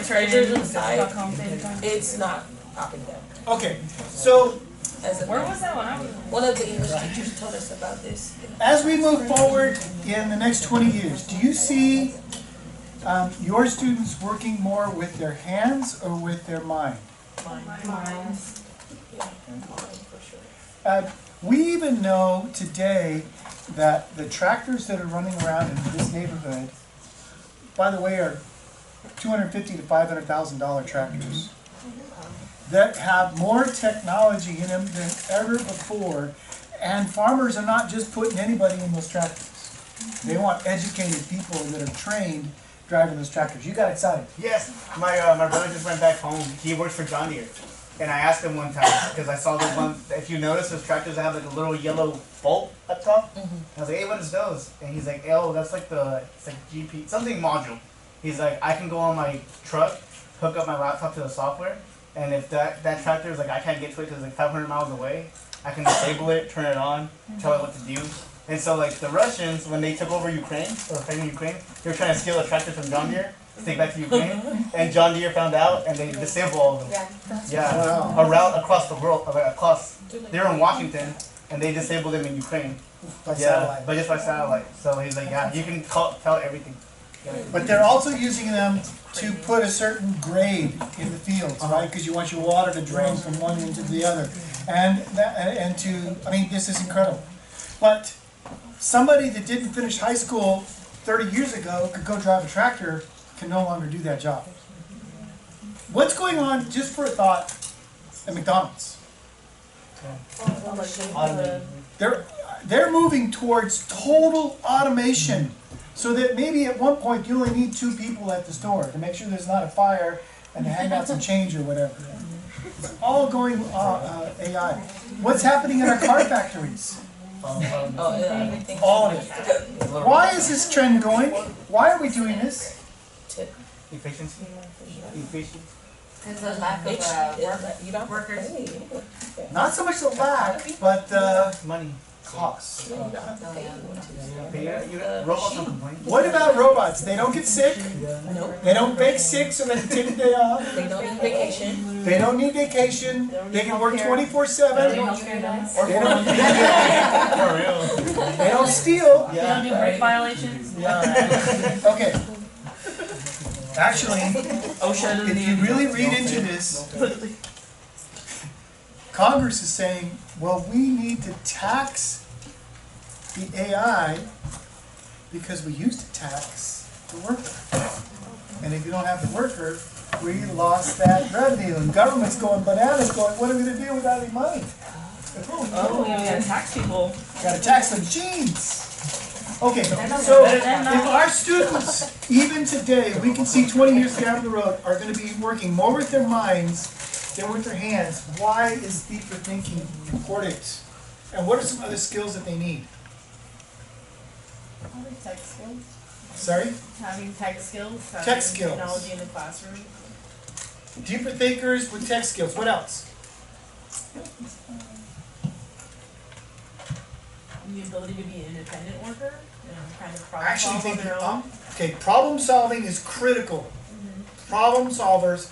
plagiarism site, it's not popping down. Okay, so Where was that one? One of the English teachers told us about this. as we move forward in the next 20 years, do you see your students working more with their hands or with their mind? We even know today that the tractors that are running around in this neighborhood, by the way, are $250,000 to $500,000 tractors that have more technology in them than ever before, and farmers are not just putting anybody in those tractors. They want educated people that are trained driving those tractors. You got excited. Yes, my brother just went back home. He works for John Deere. And I asked him one time, because I saw the one, if you notice those tractors that have like a little yellow bolt up top. I was like, hey, what is those? And he's like, oh, that's like it's like GP, something module. He's like, I can go on my truck, hook up my laptop to the software, and if that tractor is like, I can't get to it because it's like 500 miles away, I can disable it, turn it on, tell it what to do. And so like the Russians, when they took over Ukraine, or fighting Ukraine, they were trying to steal a tractor from John Deere, take back to Ukraine, and John Deere found out, and they disabled all of them. Yeah, around across the world, they were in Washington, and they disabled them in Ukraine. By satellite. But just by satellite. So he's like, yeah, you can tell everything. But they're also using them to put a certain grade in the fields, right? Because you want your water to drain from one end to the other. And this is incredible. But somebody that didn't finish high school 30 years ago could go drive a tractor, can no longer do that job. What's going on, just for a thought, at McDonald's? They're moving towards total automation. So that maybe at one point you only need 2 people at the store to make sure there's not a fire and to hand out some change or whatever. It's all going AI. What's happening in our car factories? Oh, yeah, everything. All of it. Why is this trend going? Why are we doing this? Efficiency. Efficiency. There's a lack of You don't workers. Not so much the lack, but the Money. cost. You robots don't complain. What about robots? They don't get sick. Nope. They don't bake sick so they can take a day off. They don't need vacation. They don't need vacation. They can work 24/7. They don't For real. They don't steal. They don't do brake violations. Okay. Actually, OSHA if you really read into this, Congress is saying, well, we need to tax the AI because we used to tax the worker. And if you don't have the worker, we lost that revenue. And government's going bananas going, what are we going to do without any money? Oh, yeah, we gotta tax people. Gotta tax the genes. Okay, so if our students, even today, we can see 20 years down the road, are gonna be working more with their minds than with their hands, why is deeper thinking important? And what are some other skills that they need? Probably tech skills. Sorry? Having tech skills. Tech having skills. Technology in the classroom. Deeper thinkers with tech skills, what else? The ability to be an independent worker. Kind of I problem actually solve on think, their own. okay, problem solving is critical. Problem solvers,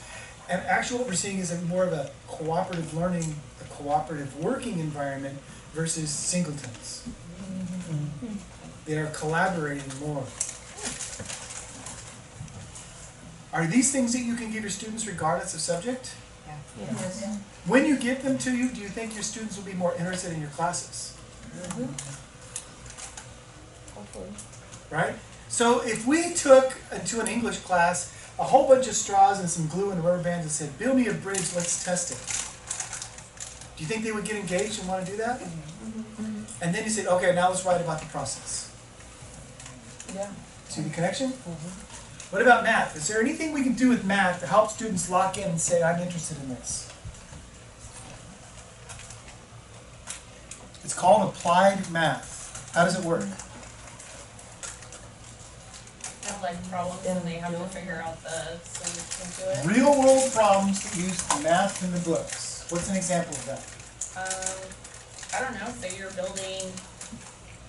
and actually what we're seeing is more of a cooperative learning, a cooperative working environment versus singletons. They are collaborating more. Are these things that you can give your students regardless of subject? Yes. When you give them to you, do you think your students will be more interested in your classes? Hopefully. Right? So if we took into an English class a whole bunch of straws and some glue and rubber bands and said, build me a bridge, let's test it. Do you think they would get engaged and want to do that? And then you said, okay, now let's write about the process. Yeah. See the connection? What about math? Is there anything we can do with math to help students lock in and say, I'm interested in this? It's called applied math. How does it work? Have like problems and they have to figure out the solution to it. Real world problems that use math in the books. What's an example of that? I don't know, say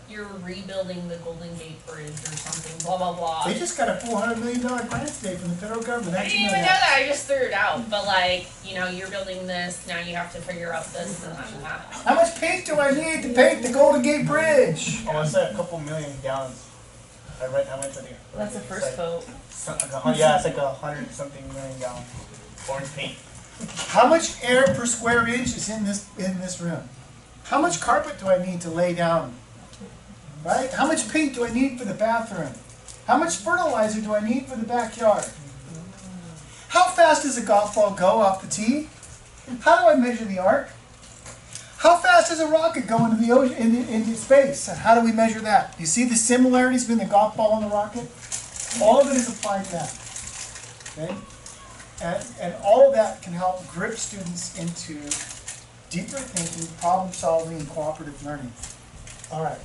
you're rebuilding the Golden Gate Bridge or something, blah, blah, blah. They just got a $400 million grant today from the federal government. I didn't even know that, I just threw it out, but like, you know, you're building this, now you have to figure out this and that. How much paint do I need to paint the Golden Gate Bridge? Oh, it's like a couple million gallons. I went to the. That's the first vote. Yeah, it's like 100 something million gallons. Orange paint. How much air per square inch is in this room? How much carpet do I need to lay down? Right? How much paint do I need for the bathroom? How much fertilizer do I need for the backyard? How fast does a golf ball go off the tee? How do I measure the arc? How fast does a rocket go into the ocean, into space? And how do we measure that? You see the similarities between the golf ball and the rocket? All of it is applied math. Okay? And all of that can help grip students into deeper thinking, problem solving, and cooperative learning. All right.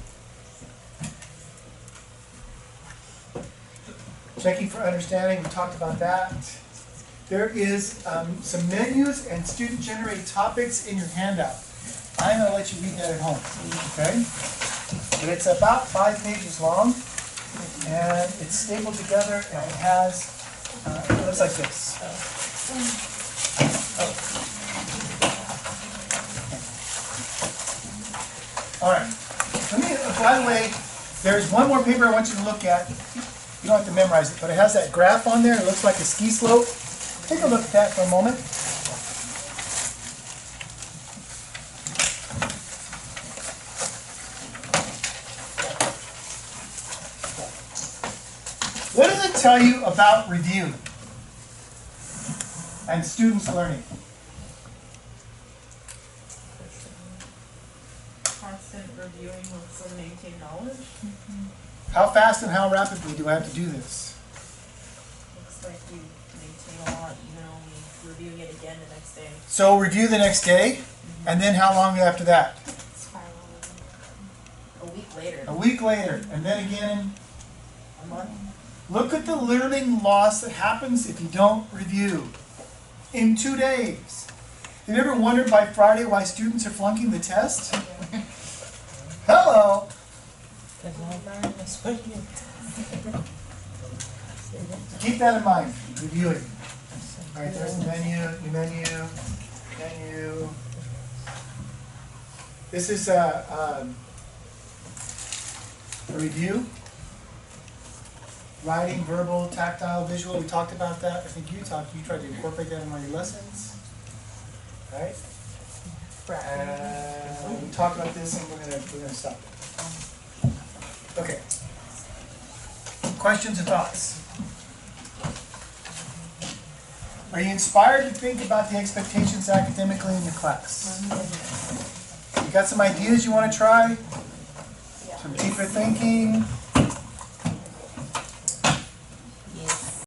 Checking for understanding, we talked about that. There is some menus and student-generated topics in your handout. I'm going to let you read that at home, okay? But it's about 5 pages long, and it's stapled together, and it has, it looks like this. All right. By the way, there's one more paper I want you to look at. You don't have to memorize it, but it has that graph on there. It looks like a ski slope. Take a look at that for a moment. What does it tell you about review and students learning? Constant reviewing with some maintained knowledge. How fast and how rapidly do I have to do this? Looks like you maintain a lot, even only reviewing it again the next day. So review the next day, and then how long after that? A week later. A week later, and then again. A month. Look at the learning loss that happens if you don't review in 2 days. Have you ever wondered by Friday why students are flunking the test? Hello. Keep that in mind, reviewing. All right, there's the menu. This is a review. Writing, verbal, tactile, visual, we talked about that. I think you tried to incorporate that in one of your lessons. Right? We talked about this and we're gonna stop. Okay. Questions and thoughts? Are you inspired to think about the expectations academically in your class? You got some ideas you want to try? Some deeper thinking?